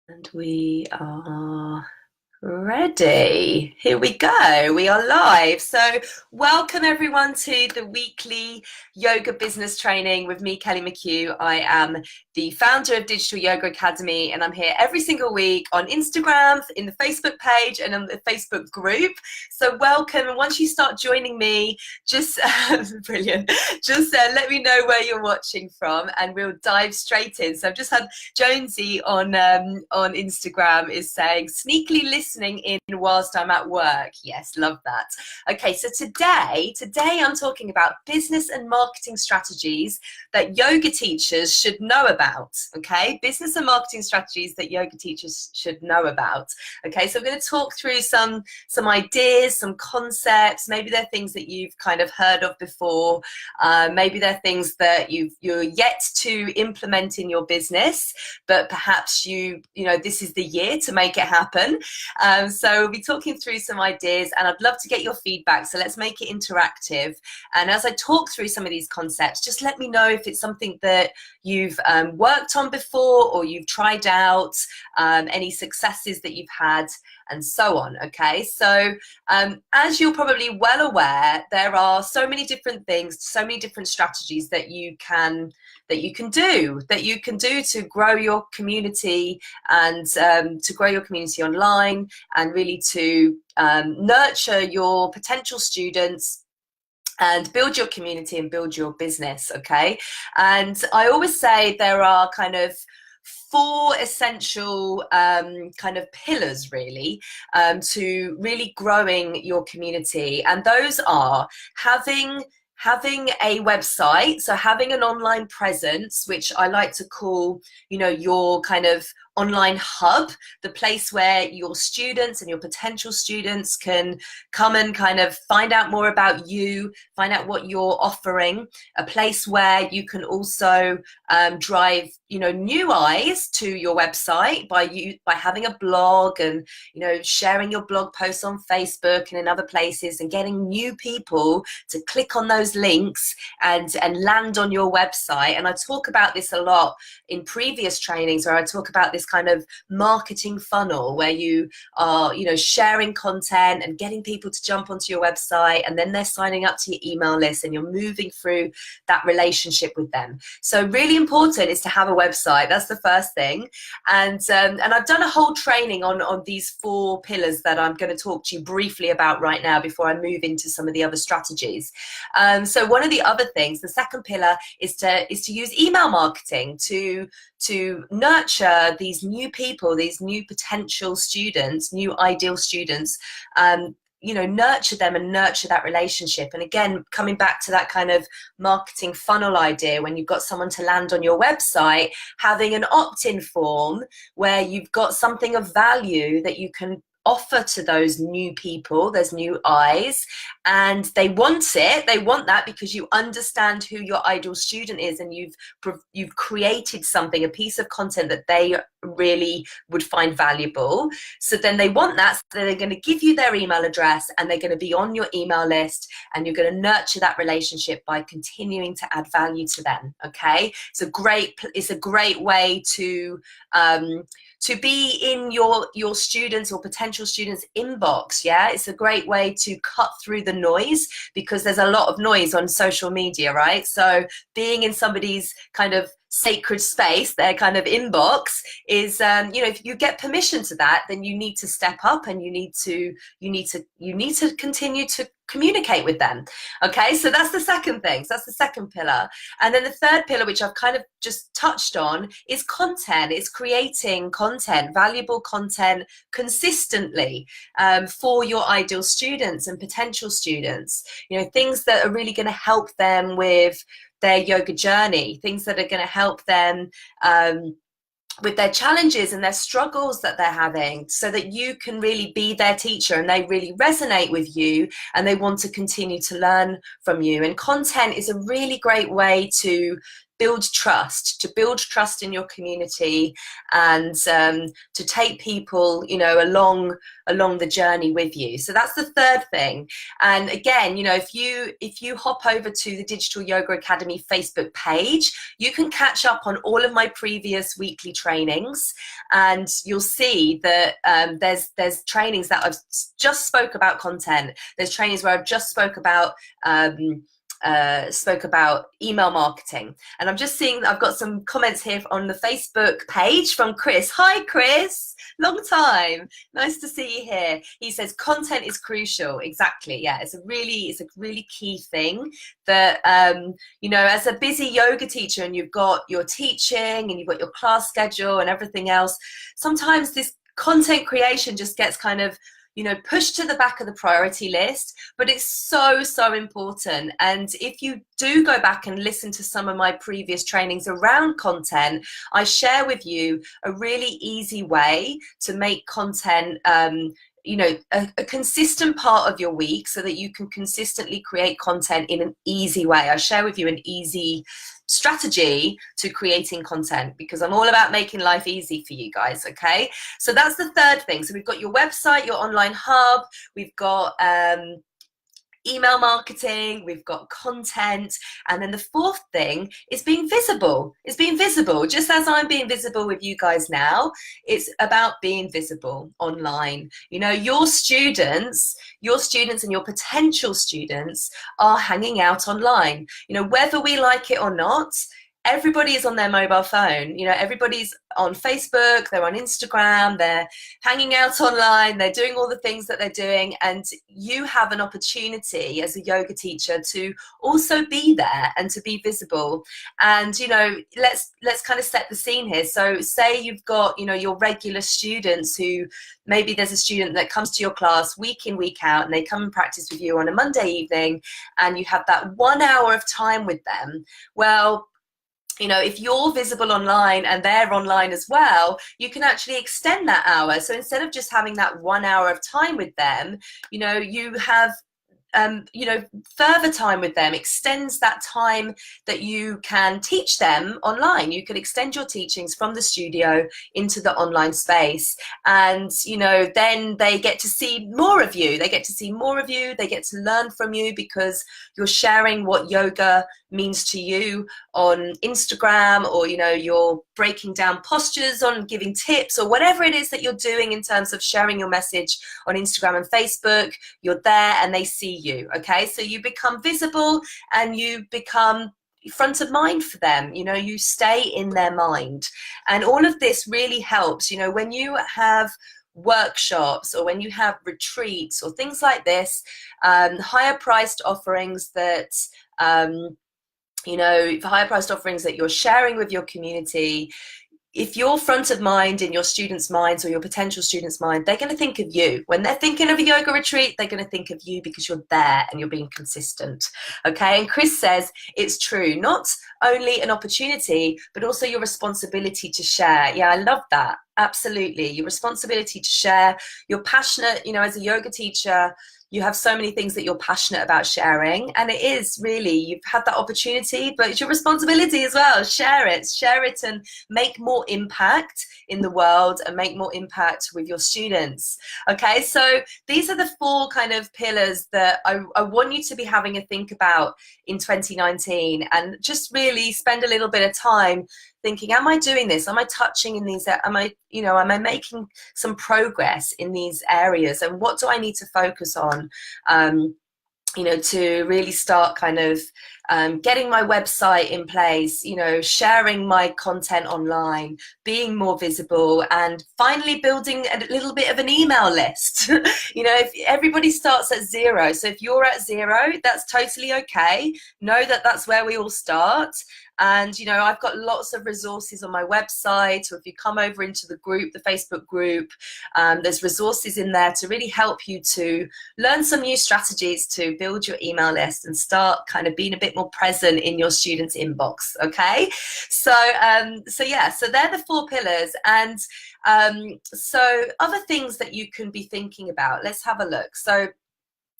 And we are ready. Here we go. We are live. So, welcome everyone to the weekly yoga business training with me, Kelly McHugh. I am the founder of Digital Yoga Academy, and I'm here every single week on Instagram, in the Facebook page, and on the Facebook group. So, welcome. And once you start joining me, just brilliant. Just let me know where you're watching from, and we'll dive straight in. So, I've just had Jonesy on Instagram is saying sneakily listening in whilst I'm at work. Yes, love that. Okay, so today I'm talking about business and marketing strategies that yoga teachers should know about. Okay, business and marketing strategies that yoga teachers should know about. Okay, so I'm going to talk through some ideas, some concepts. Maybe they're things that you've kind of heard of before. Maybe they're things that you're yet to implement in your business, but perhaps you know this is the year to make it happen. So we'll be talking through some ideas, and I'd love to get your feedback. So let's make it interactive. And as I talk through some of these concepts, just let me know if it's something that you've worked on before or you've tried out, any successes that you've had, and so on. Okay, so as you're probably well aware, there are so many different things, so many different strategies that you can do to grow your community, and to grow your community online, and really to nurture your potential students and build your community and build your business. Okay, and I always say there are kind of four essential kind of pillars really, to really growing your community, and those are having a website, so having an online presence, which I like to call, you know, your kind of online hub, the place where your students and your potential students can come and kind of find out more about you, find out what you're offering, a place where you can also drive, you know, new eyes to your website by having a blog, and, you know, sharing your blog posts on Facebook and in other places, and getting new people to click on those links and land on your website. And I talk about this a lot in previous trainings, where I talk about this kind of marketing funnel, where you are, you know, sharing content and getting people to jump onto your website, and then they're signing up to your email list, and you're moving through that relationship with them. So really important is to have a website. That's the first thing. And I've done a whole training on these four pillars that I'm going to talk to you briefly about right now before I move into some of the other strategies. So one of the other things, the second pillar, is to use email marketing to nurture these new people, these new potential students, new ideal students, you know, nurture them and nurture that relationship. And again, coming back to that kind of marketing funnel idea, when you've got someone to land on your website, having an opt-in form where you've got something of value that you can offer to those new people, those new eyes, and they want that because you understand who your ideal student is, and you've created something, a piece of content that they really would find valuable. So then they want that, so they're going to give you their email address, and they're going to be on your email list, and you're going to nurture that relationship by continuing to add value to them. Okay, it's a great way to be in your students or potential students' inbox. Yeah, it's a great way to cut through the noise, because there's a lot of noise on social media, right? So being in somebody's kind of sacred space, their kind of inbox, is you know, if you get permission to that, then you need to step up, and you need to continue to communicate with them. Okay, so that's the second thing. So that's the second pillar. And then the third pillar, which I've kind of just touched on, is content. It's creating content, valuable content, consistently, for your ideal students and potential students. You know, things that are really going to help them with their yoga journey, things that are going to help them with their challenges and their struggles that they're having, so that you can really be their teacher, and they really resonate with you, and they want to continue to learn from you. And content is a really great way to build trust in your community, and to take people, you know, along the journey with you. So that's the third thing. And again, you know, if you hop over to the Digital Yoga Academy Facebook page, you can catch up on all of my previous weekly trainings, and you'll see that there's trainings that I've just spoke about content. There's trainings where I've just spoke about email marketing. And I'm just seeing that I've got some comments here on the Facebook page from Chris. Hi, Chris. Long time. Nice to see you here. He says content is crucial. Exactly. Yeah, it's a really key thing that, you know, as a busy yoga teacher, and you've got your teaching and you've got your class schedule and everything else, sometimes this content creation just gets kind of, you know, pushed to the back of the priority list, but it's so important. And if you do go back and listen to some of my previous trainings around content, I share with you a really easy way to make content you know, a consistent part of your week, so that you can consistently create content in an easy way. I share with you an easy strategy to creating content, because I'm all about making life easy for you guys. Okay, so that's the third thing. So we've got your website, your online hub, we've got email marketing, we've got content, and then the fourth thing is being visible. It's being visible, just as I'm being visible with you guys now. It's about being visible online. You know, your students and your potential students are hanging out online. You know, whether we like it or not, everybody is on their mobile phone. You know, everybody's on Facebook, they're on Instagram, they're hanging out online, they're doing all the things that they're doing, and you have an opportunity as a yoga teacher to also be there and to be visible. And, you know, let's kind of set the scene here. So say you've got, you know, your regular students who, maybe there's a student that comes to your class week in, week out, and they come and practice with you on a Monday evening, and you have that 1 hour of time with them. Well, you know, if you're visible online and they're online as well, you can actually extend that hour. So instead of just having that 1 hour of time with them, you know, you have you know, further time with them, extends that time that you can teach them online. You can extend your teachings from the studio into the online space. And, you know, then they get to see more of you. They get to see more of you. They get to learn from you, because you're sharing what yoga means to you on Instagram, or, you know, you're breaking down postures, on giving tips, or whatever it is that you're doing in terms of sharing your message on Instagram and Facebook. You're there and they see you. Okay, so you become visible and you become front of mind for them. You know, you stay in their mind, and all of this really helps. You know, when you have workshops or when you have retreats or things like this, higher priced offerings that you know, higher priced offerings that you're sharing with your community, if you're front of mind in your students' minds or your potential students' mind, they're going to think of you. When they're thinking of a yoga retreat, they're going to think of you because you're there and you're being consistent. Okay, and Chris says it's true. Not only an opportunity, but also your responsibility to share. Yeah, I love that. Absolutely. Your responsibility to share. You're passionate, you know, as a yoga teacher, you have so many things that you're passionate about sharing, and it is really, you've had that opportunity, but it's your responsibility as well. Share it and make more impact in the world and make more impact with your students. Okay, so these are the four kind of pillars that I want you to be having a think about in 2019, and just really spend a little bit of time thinking, am I doing this? Am I touching in these? Am I making some progress in these areas? And what do I need to focus on, you know, to really start kind of getting my website in place, you know, sharing my content online, being more visible, and finally building a little bit of an email list. You know, if everybody starts at zero, so if you're at zero, that's totally okay. Know that that's where we all start. And, you know, I've got lots of resources on my website, or if you come over into the group, the Facebook group, there's resources in there to really help you to learn some new strategies to build your email list and start kind of being a bit more present in your students' inbox. Okay, so yeah, so they're the four pillars. And so other things that you can be thinking about, let's have a look. So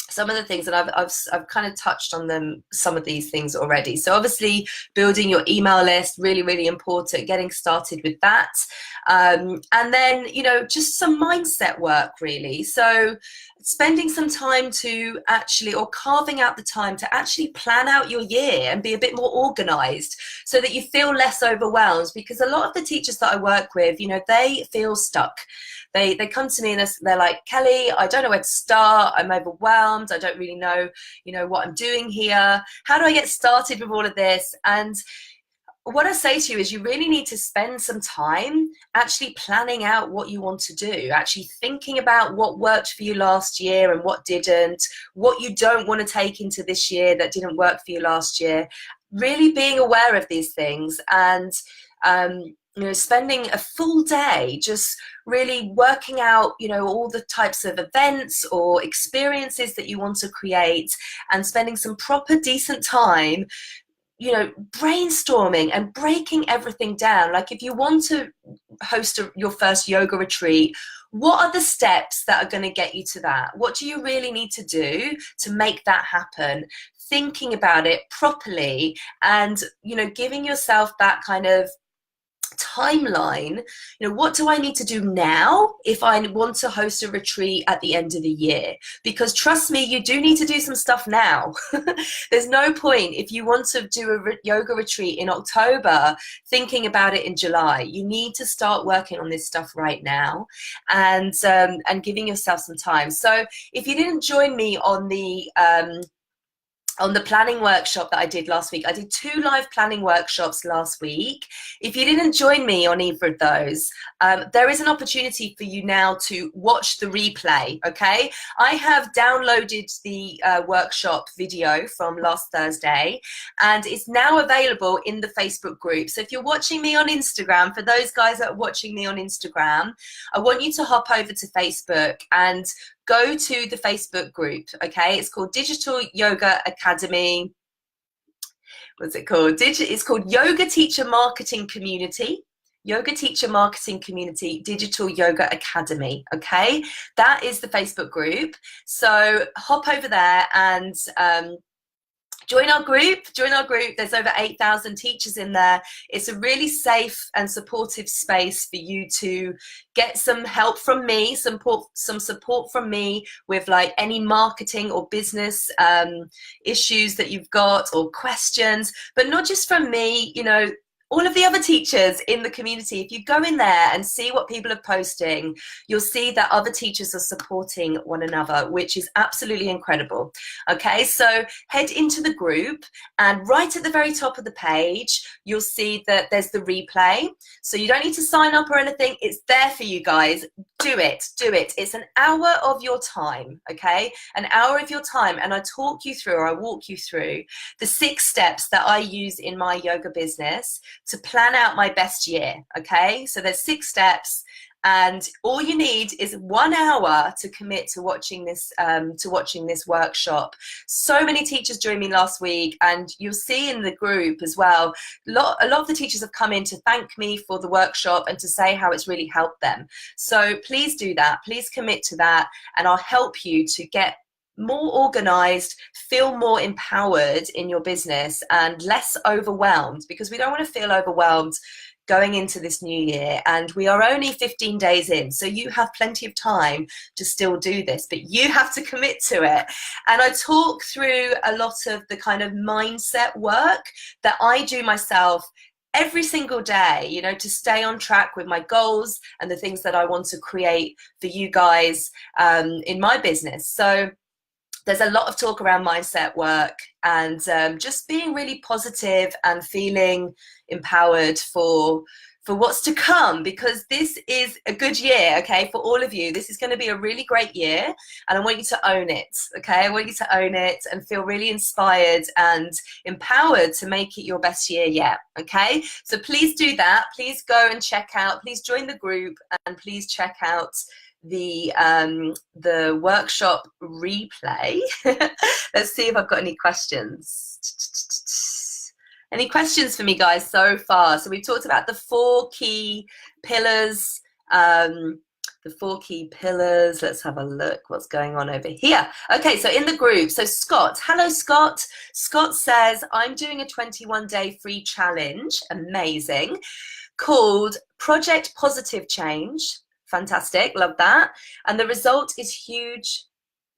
some of the things, and I've kind of touched on them, some of these things already. So obviously building your email list, really, really important, getting started with that. And then, you know, just some mindset work really. So spending some time to actually, or carving out the time to actually plan out your year and be a bit more organized so that you feel less overwhelmed, because a lot of the teachers that I work with, you know, they feel stuck. They come to me and they're like, Kelly, I don't know where to start. I'm overwhelmed. I don't really know, you know, what I'm doing here. How do I get started with all of this? And what I say to you is you really need to spend some time actually planning out what you want to do, actually thinking about what worked for you last year and what didn't, what you don't want to take into this year that didn't work for you last year, really being aware of these things, and you know, spending a full day just really working out, you know, all the types of events or experiences that you want to create, and spending some proper decent time, you know, brainstorming and breaking everything down. Like if you want to host your first yoga retreat, what are the steps that are going to get you to that? What do you really need to do to make that happen? Thinking about it properly, and, you know, giving yourself that kind of timeline. You know, what do I need to do now if I want to host a retreat at the end of the year? Because trust me, you do need to do some stuff now. There's no point if you want to do a yoga retreat in October thinking about it in July. You need to start working on this stuff right now, and giving yourself some time. So if you didn't join me on the planning workshop that I did last week. I did 2 live planning workshops last week. If you didn't join me on either of those, there is an opportunity for you now to watch the replay, okay? I have downloaded the workshop video from last Thursday, and it's now available in the Facebook group. So if you're watching me on Instagram, for those guys that are watching me on Instagram, I want you to hop over to Facebook and go to the Facebook group, okay? It's called Digital Yoga Academy. What's it called? It's called Yoga Teacher Marketing Community. Yoga Teacher Marketing Community Digital Yoga Academy, okay? That is the Facebook group. So hop over there and join our group. There's over 8,000 teachers in there. It's a really safe and supportive space for you to get some help from me, some support from me with like any marketing or business issues that you've got, or questions, but not just from me, you know, all of the other teachers in the community. If you go in there and see what people are posting, you'll see that other teachers are supporting one another, which is absolutely incredible. Okay, so head into the group, and right at the very top of the page, you'll see that there's the replay. So you don't need to sign up or anything. It's there for you guys. Do it. It's an hour of your time, okay? An hour of your time, and I walk you through the 6 steps that I use in my yoga business to plan out my best year, okay? So there's 6 steps, and all you need is 1 hour to commit to watching this workshop. So many teachers joined me last week, and you'll see in the group as well, a lot of the teachers have come in to thank me for the workshop and to say how it's really helped them. So please do that. Please commit to that, and I'll help you to get more organized, feel more empowered in your business, and less overwhelmed, because we don't want to feel overwhelmed going into this new year. And we are only 15 days in, so you have plenty of time to still do this, but you have to commit to it. And I talk through a lot of the kind of mindset work that I do myself every single day, you know, to stay on track with my goals and the things that I want to create for you guys in my business. So there's a lot of talk around mindset work, and just being really positive and feeling empowered for what's to come, because this is a good year, okay, for all of you. This is going to be a really great year, and I want you to own it, okay? I want you to own it and feel really inspired and empowered to make it your best year yet, okay? So please do that. Please go and check out, please join the group, and please check out the workshop replay. Let's see if I've got any questions. Any questions for me, guys, so far? So we've talked about the 4 key pillars, the 4 key pillars. Let's have a look what's going on over here. Okay, so in the group, so Scott, hello Scott. Scott says, I'm doing a 21-day free challenge, amazing, called Project Positive Change. Fantastic, love that. And the result is huge.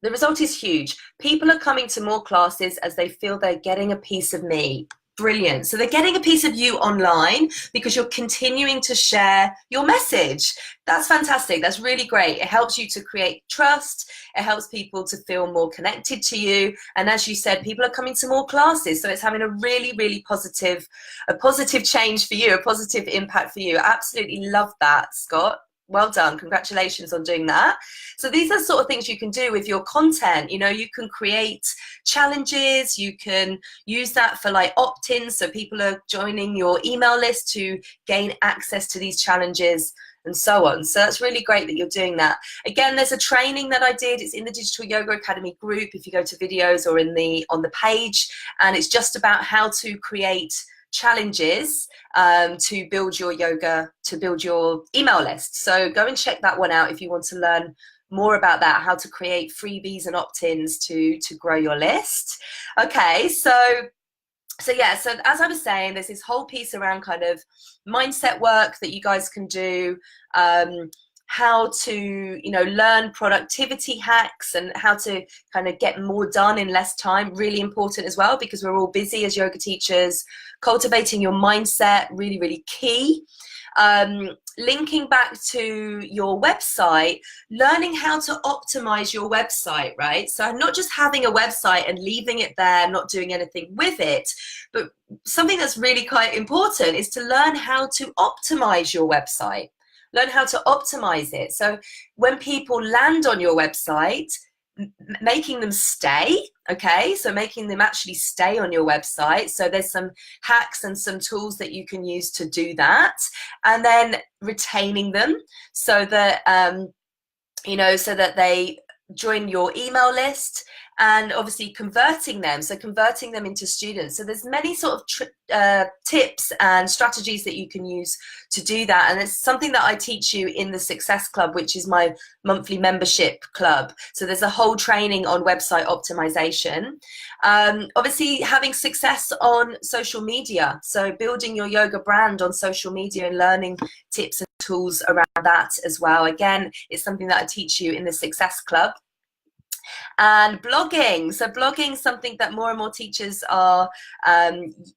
The result is huge. People are coming to more classes as they feel they're getting a piece of me. Brilliant. So they're getting a piece of you online because you're continuing to share your message. That's fantastic. That's really great. It helps you to create trust. It helps people to feel more connected to you. And as you said, people are coming to more classes. So it's having a really, really positive change for you, a positive impact for you. Absolutely love that, Scott. Well done. Congratulations on doing that. So these are sort of things you can do with your content. You know, you can create challenges. You can use that for like opt-ins. So people are joining your email list to gain access to these challenges and so on. So that's really great that you're doing that. Again, there's a training that I did. It's in the Digital Yoga Academy group if you go to videos or on the page. And it's just about how to create challenges to build your yoga, to build your email list. So go and check that one out if you want to learn more about that, how to create freebies and opt-ins to grow your list. Okay, so yeah, so as I was saying, there's this whole piece around kind of mindset work that you guys can do, how to, you know, learn productivity hacks and how to kind of get more done in less time. Really important as well, because we're all busy as yoga teachers. Cultivating your mindset, really, really key. Linking back to your website, learning how to optimize your website, right? So not just having a website and leaving it there, not doing anything with it, but something that's really quite important is to learn how to optimize your website. Learn how to optimize it. So when people land on your website, making them stay, okay? So making them actually stay on your website. So there's some hacks and some tools that you can use to do that. And then retaining them so that, you know, so that they join your email list, and obviously converting them, so converting them into students. So there's many sort of tips and strategies that you can use to do that, and it's something that I teach you in the Success Club, which is my monthly membership club. So there's a whole training on website optimization. Obviously having success on social media, so building your yoga brand on social media and learning tips and tools around that as well. Again, it's something that I teach you in the Success Club. And blogging. So blogging is something that more and more teachers are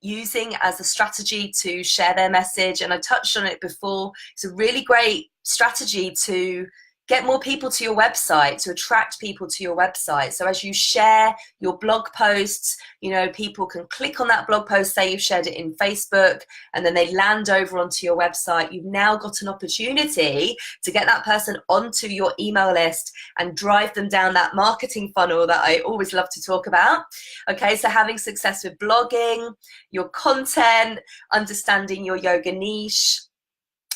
using as a strategy to share their message. And I touched on it before. It's a really great strategy to get more people to your website, to attract people to your website. So as you share your blog posts, you know, people can click on that blog post, say you've shared it in Facebook, and then they land over onto your website. You've now got an opportunity to get that person onto your email list and drive them down that marketing funnel that I always love to talk about. Okay, so having success with blogging, your content, understanding your yoga niche,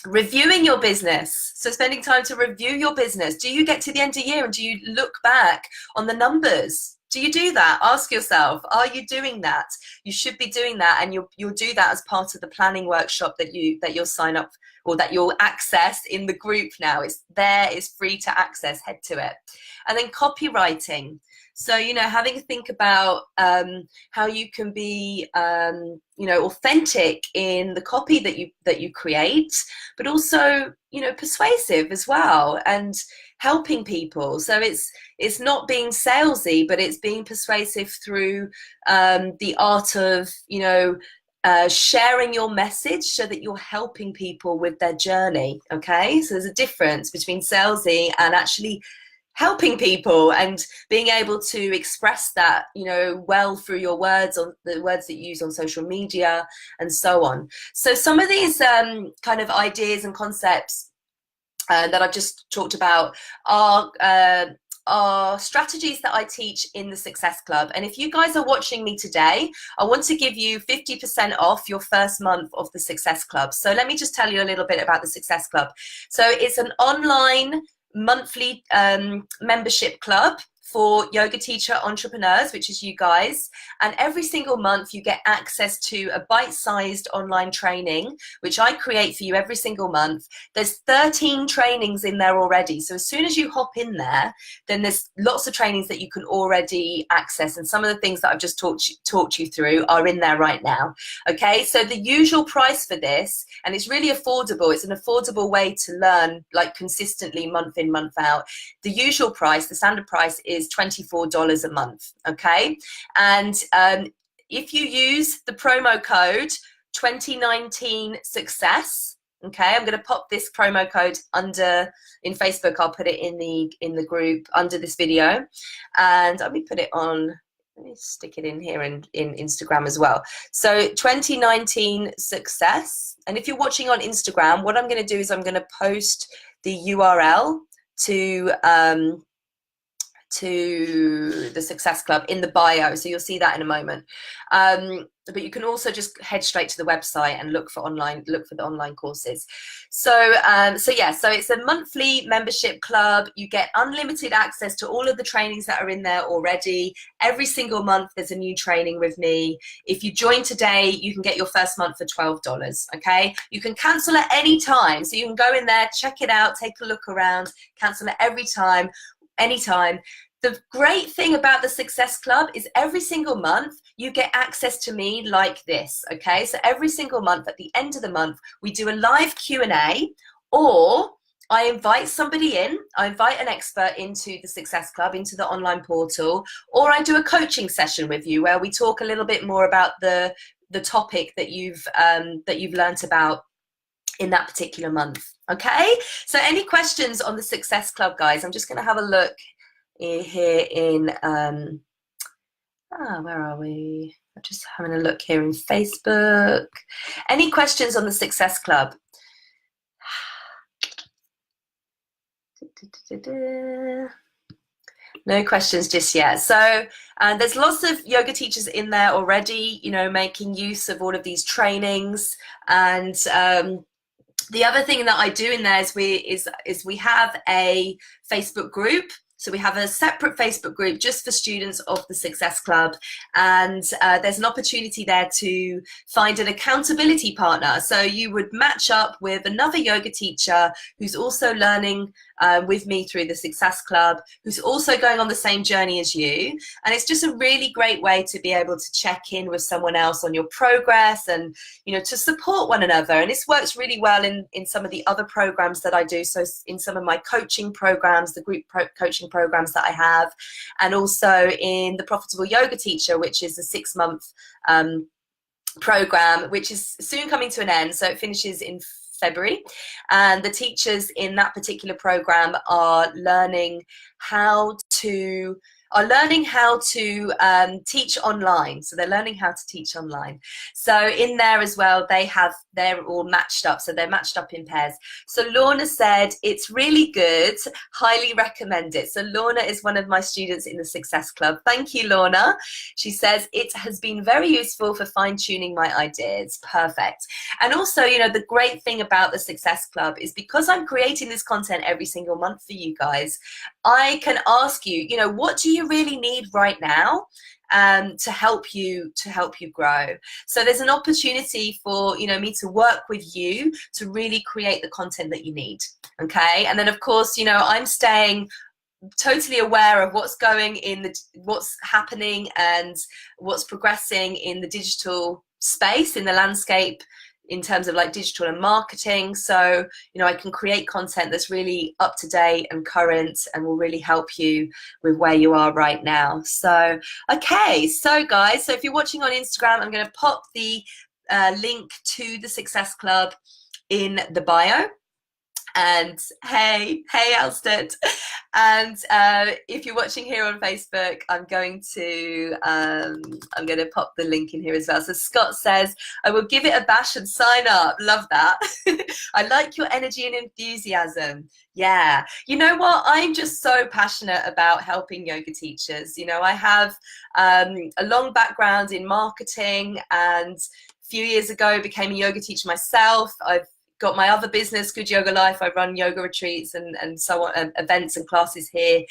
reviewing your business. So spending time to review your business. Do you get to the end of the year and do you look back on the numbers? Do you do that? Ask yourself, are you doing that? You should be doing that, and you'll do that as part of the planning workshop that you'll sign up, or that you'll access in the group now. It's there, it's free to access, head to it. And then copywriting. So, you know, having to think about how you can be, you know, authentic in the copy that you create, but also, you know, persuasive as well, and helping people. So it's not being salesy, but it's being persuasive through the art of, you know, sharing your message so that you're helping people with their journey. Okay, so there's a difference between salesy and actually helping people and being able to express that, you know, well through your words, on the words that you use on social media and so on. So some of these kind of ideas and concepts that I've just talked about are strategies that I teach in the Success Club. And if you guys are watching me today, I want to give you 50% off your first month of the Success Club. So let me just tell you a little bit about the Success Club. So it's an online monthly membership club for yoga teacher entrepreneurs, which is you guys. And every single month you get access to a bite-sized online training, which I create for you every single month. There's 13 trainings in there already. So as soon as you hop in there, then there's lots of trainings that you can already access. And some of the things that I've just talked you through are in there right now. Okay, so the usual price for this, and it's really affordable, it's an affordable way to learn like consistently month in, month out. The usual price, the standard price, is $24 a month. Okay, and if you use the promo code 2019 success, okay, I'm going to pop this promo code under in Facebook. I'll put it in the group under this video, and let me put it on. Let me stick it in here in Instagram as well. So 2019 success. And if you're watching on Instagram, what I'm going to do is I'm going to post the URL to the Success Club in the bio, so you'll see that in a moment. But you can also just head straight to the website and look for the online courses. So yeah, so it's a monthly membership club. You get unlimited access to all of the trainings that are in there already. Every single month there's a new training with me. If you join today, you can get your first month for $12. Okay, you can cancel at any time, so you can go in there, check it out, take a look around, cancel it every time, anytime. The great thing about the Success Club is every single month you get access to me like this, okay? So every single month, at the end of the month, we do a live Q&A, or I invite somebody in, I invite an expert into the Success Club, into the online portal, or I do a coaching session with you where we talk a little bit more about the topic that you've learnt about in that particular month, okay? So any questions on the Success Club, guys? I'm just going to have a look here in where are we? I'm just having a look here in Facebook. Any questions on the Success Club? No questions just yet. So there's lots of yoga teachers in there already, you know, making use of all of these trainings. And the other thing that I do in there is we have a Facebook group. So we have a separate Facebook group just for students of the Success Club, and there's an opportunity there to find an accountability partner. So you would match up with another yoga teacher who's also learning with me through the Success Club, who's also going on the same journey as you. And it's just a really great way to be able to check in with someone else on your progress and, you know, to support one another. And this works really well in some of the other programs that I do. So in some of my coaching programs, the group coaching programs that I have, and also in the Profitable Yoga Teacher, which is a 6-month program, which is soon coming to an end. So it finishes in February, and the teachers in that particular program are learning how to teach online. So they're learning how to teach online. So in there as well, they're all matched up. So they're matched up in pairs. So Lorna said, it's really good. Highly recommend it. So Lorna is one of my students in the Success Club. Thank you, Lorna. She says, it has been very useful for fine-tuning my ideas. Perfect. And also, you know, the great thing about the Success Club is because I'm creating this content every single month for you guys, I can ask you, you know, what do you really need right now to help you grow? So there's an opportunity for, you know, me to work with you to really create the content that you need. Okay, and then of course, you know, I'm staying totally aware of what's happening and what's progressing in the digital space, in the landscape, in terms of like digital and marketing. So, you know, I can create content that's really up to date and current and will really help you with where you are right now. So, okay, so guys, so if you're watching on Instagram, I'm going to pop the link to the Success Club in the bio. And hey Alsted. And if you're watching here on Facebook, I'm going to pop the link in here as well. So Scott says, I will give it a bash and sign up. Love that. I like your energy and enthusiasm. Yeah, you know what, I'm just so passionate about helping yoga teachers. You know, I have a long background in marketing, and a few years ago became a yoga teacher myself. I've got my other business, Good Yoga Life. I run yoga retreats and so on, events and classes here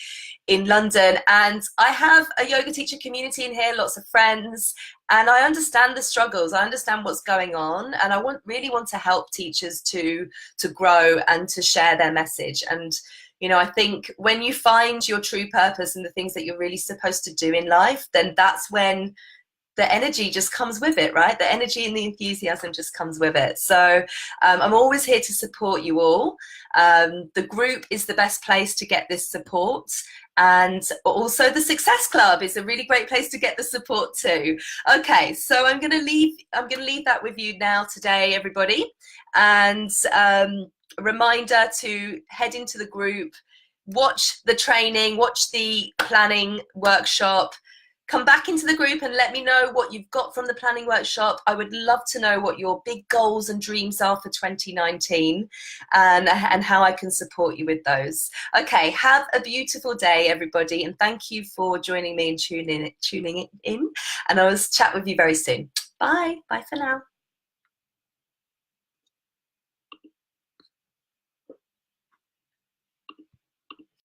in London. And I have a yoga teacher community in here, lots of friends, and I understand the struggles. I understand what's going on, and I really want to help teachers to grow and to share their message. And you know, I think when you find your true purpose and the things that you're really supposed to do in life, then that's when the energy just comes with it, right? The energy and the enthusiasm just comes with it. So I'm always here to support you all. The group is the best place to get this support. And also the Success Club is a really great place to get the support too. Okay, so I'm gonna leave that with you now today, everybody. And a reminder to head into the group, watch the training, watch the planning workshop, come back into the group and let me know what you've got from the planning workshop. I would love to know what your big goals and dreams are for 2019 and how I can support you with those. Okay, have a beautiful day, everybody, and thank you for joining me and tuning in. And I will chat with you very soon. Bye. Bye for now.